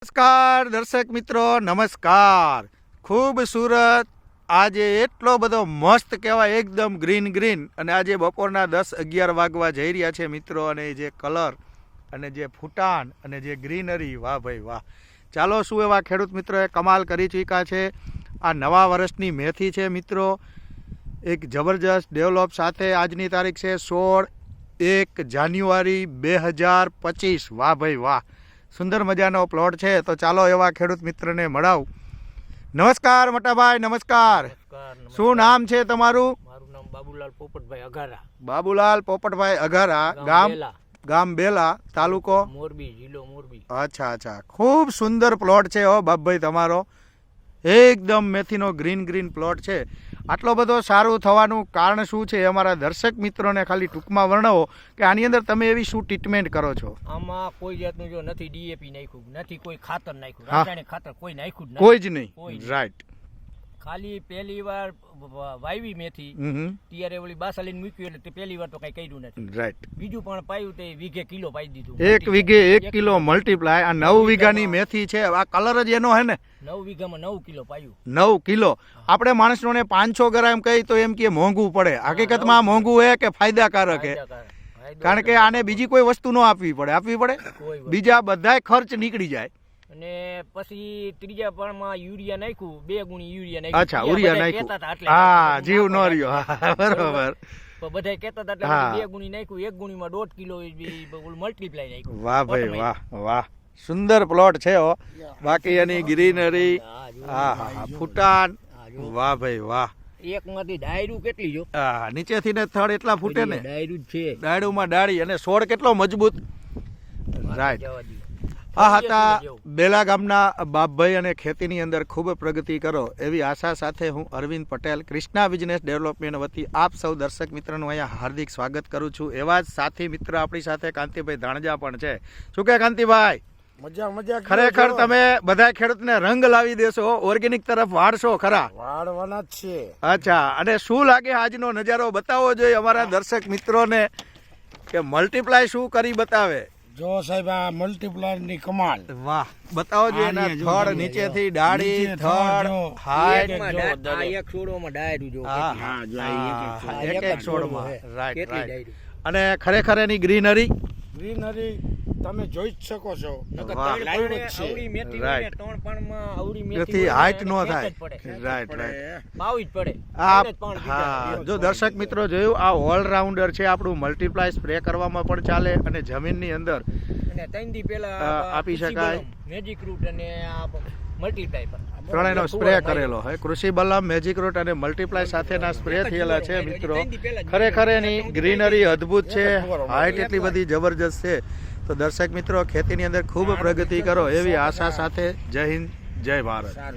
નમસ્કાર દર્શક મિત્રો, નમસ્કાર. ખૂબસૂરત આજે એટલો બધો મસ્ત કહેવાય, એકદમ ગ્રીન ગ્રીન. અને આજે બપોરના 10-11 વાગવા જઈ રહ્યા છે મિત્રો. અને જે કલર અને જે ફૂટાણ અને જે ગ્રીનરી, વાહ ભાઈ વાહ. ચાલો, શું એવા ખેડૂત મિત્રોએ કમાલ કરી ચૂક્યા છે. આ નવા વર્ષની મેથી છે મિત્રો, એક જબરજસ્ત ડેવલપ સાથે. આજની તારીખ છે 16 જાન્યુઆરી 2025. વાહ ભાઈ વાહ, સુંદર મજાનો પ્લોટ છે. તો ચાલો એવા ખેડૂત મિત્રને મળાવું. નમસ્કાર મોટાભાઈ, નમસ્કાર. શું નામ છે તમારું? મારું નામ બાબુલાલ પોપટભાઈ અઘારા. બાબુલાલ પોપટભાઈ અઘારા, ગામ બેલા, તાલુકો મોરબી, જિલ્લો મોરબી. અચ્છા. ખૂબ સુંદર પ્લોટ છે હો બાપભાઈ તમારો. એકદમ મેથીનો ગ્રીન ગ્રીન પ્લોટ છે. આટલો બધો સારું થવાનું કારણ શું છે, અમારા દર્શક મિત્રોને ખાલી ટૂંકમાં વર્ણવો કે આની અંદર તમે એવી શું ટ્રીટમેન્ટ કરો છો? આમાં કોઈ જાતનું જો નથી ડીએપી નાખ્યું, નથી કોઈ ખાતર નાખ્યું, રાસાયણિક ખાતર કોઈ નાખ્યું જ નથી. કોઈ જ નહીં. રાઈટ. ખાલી પહેલી વાર વાવી મેથી ત્યારે ઓલી બાસાલીન મૂક્યું એટલે પહેલી વાર તો કઈ કર્યું નથી. રાઈટ. બીજું પણ પાયું તે વીઘે કિલો પાઈ દીધું. 1 વીઘે 1 કિલો મલ્ટીપ્લાય. આ 9 વીઘાની મેથી છે. આ કલર જ એનો હે ને? 9 વીઘામાં 9 કિલો પાયું. 9 કિલો. આપણે માણસોને 500 ગ્રામ કહી તો એમ કે મોંઘું પડે. હકીકતમાં મોંઘું હે કે ફાયદાકારક હે? કારણ કે આને બીજી કોઈ વસ્તુ ન આપવી પડે. બીજા બધાય ખર્ચ નીકળી જાય. અને પછી ત્રીજા પાળમાં યુરિયા નાખ્યું, 2 ગુણી યુરિયા નાખ્યું. અચ્છા, યુરિયા નાખ્યું. હા, જીવ ન રહ્યો. હા, બરોબર. બધા કહેતા હતા એટલે 2 ગુણી નાખ્યું. 1 ગુણીમાં 1.5 કિલો મલ્ટીપ્લાય નાખ્યું. વાહ ભાઈ વાહ વાહ, સુંદર પ્લોટ છે હો. બાકી એની ગ્રીનરી, હા, ફૂટાણ, વાહ ભાઈ વાહ. એક માંથી ડાયરું કેટલી જો, હા, નીચેથી ને થડ એટલા ફૂટે ને. ડાયરું છે, ડાયરુંમાં ડાળી. અને છોડ કેટલો મજબૂત. રાઈટ. આ હતા બેલા ગામના બાપભાઈ. અને ખેતીની અંદર ખૂબ પ્રગતિ કરો એવી આશા સાથે હું અરવિંદ પટેલ, કૃષ્ણા બિઝનેસ ડેવલપમેન્ટ વતી આપ સૌ દર્શક મિત્રોનું અહીંયા હાર્દિક સ્વાગત કરું છું. એવા જ સાથી મિત્ર આપણી સાથે કાંતિભાઈ ધાણજા પણ છે. શું કે કાંતિભાઈ? મજા. ખરેખર તમે બધા ખેડૂતને રંગ લાવી દેશો, ઓર્ગેનિક તરફ વાળશો ખરા? વાળવાના જ છે. અચ્છા. અને શું લાગે આજનો નજારો બતાવવો જોઈએ અમારા દર્શક મિત્રોને કે મલ્ટીપ્લાય શું કરી બતાવે? જો સાહેબ, આ મલ્ટીપ્લાયર ની કમાલ. વાહ, બતાવો જોઈએ. એના થડ નીચેથી ડાળી, થડ, હાઈટ. એક છોડમાં ડાયરું જો, એક છોડમાં. રાઈટ. અને ખરેખર એની ગ્રીનરી તમે જોઈ જ શકો છો. હાઈટ નો થાય. રાઈટ. જો દર્શક મિત્રો જોયું, આ ઓલરાઉન્ડર છે આપણું. મલ્ટીપ્લાય સ્પ્રે કરવામાં પણ ચાલે અને જમીનની અંદર આપી શકાય. મેજિક રૂટ અને મલ્ટીપ્લાય ત્રણેયનો સ્પ્રે કરેલો હોય. કૃષિ બલમ, મેજિક રૂટ અને મલ્ટીપ્લાય સાથેના સ્પ્રે થયેલા છે મિત્રો. ખરેખર એની ગ્રીનરી અદ્ભુત છે. હાઈટ એટલી બધી જબરજસ્ત છે. તો દર્શક મિત્રો, ખેતીની અંદર ખૂબ પ્રગતિ કરો એવી આશા સાથે જય હિન્દ, જય ભારત.